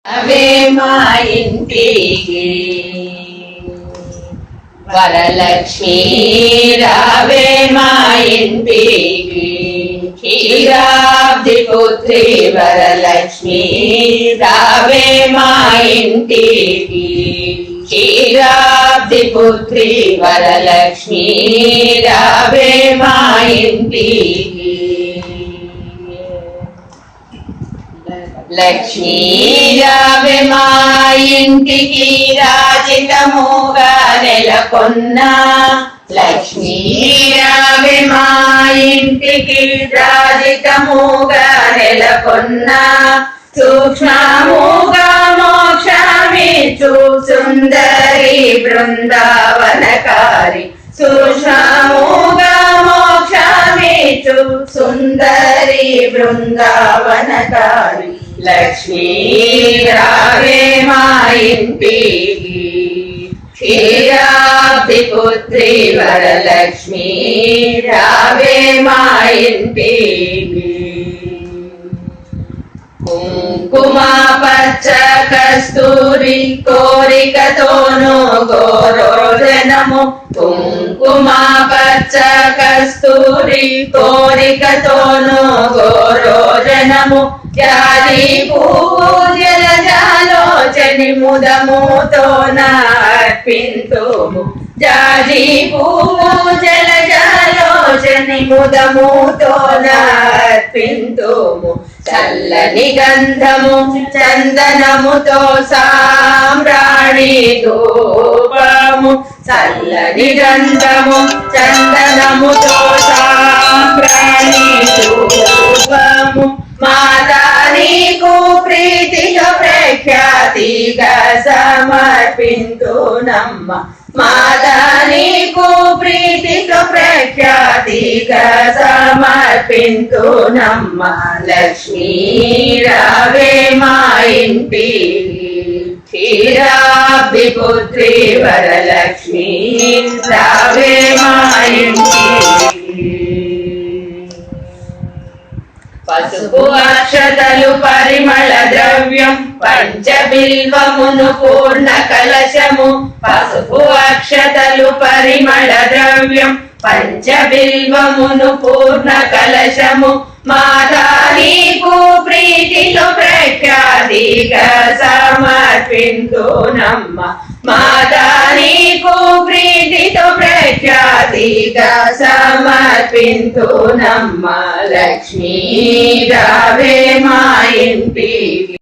అవే మా ఇంటికి వరలక్ష్మి రావే మా ఇంటికి క్షీరాబ్ది పుత్రి వరలక్ష్మి రావే మా ఇంటికి క్షీరాబ్ది పుత్రి వరలక్ష్మి రావే మా ఇంటికి లక్ష్మీ రావే మా ఇంటికి రాజితముగా నెలకొన్న లక్ష్మీ రావే మా ఇంటికి రాజితముగా నెలకొన్న సూక్ష్మముగా మోక్షమిచ్చు సుందరి బృందావనకారి సూక్ష్మముగా మోక్షమిచ్చు సుందరి బృందావనకారి లక్ష్మీ రావే మా ఇంటికి క్షీరాబ్ది పుత్రి వరలక్ష్మి రావే మా ఇంటికి కుంకుమ పచ్చ కస్తూరి కోరికతోను గోరోజనము కుంకుమ పచ్చ కస్తూరి కోరికతోను గోరోజనము జాజి పువ్వు జలజాలోచని ముదముతో అర్పింతుము జాజి పువ్వు జలజాలోచని ముదముతో అర్పింతుము చల్లని గంధము చందనముతో సామ్రాణి ధూపము చల్లని గంధము చందనముతో సామ్రాణి ధూపము మాతా నీకు ప్రీతిగా ప్రఖ్యాతిగా సమర్పింతునమ్మ మాతా నీకు ప్రీతిగా ప్రఖ్యాతిగా సమర్పింతునమ్మ లక్ష్మీ రావే మా ఇంటికి క్షీరాబ్ది పుత్రి వరలక్ష్మి రావే మా ఇంటికి పసుపు అక్షతలు పరిమళ ద్రవ్యం పంచబిల్వమును పూర్ణ కలశము పసుపు అక్షతలు పరిమళ ద్రవ్యం పంచబిల్వమును పూర్ణ కలశము మాతా నీకు ప్రీతితో ప్రఖ్యాతిగా సమర్పింతునమ్మ మాతా నీకు ప్రీతితో ప్రఖ్యాతిగా సమర్పింతునమ్మ లక్ష్మీ రావే మా ఇంటికి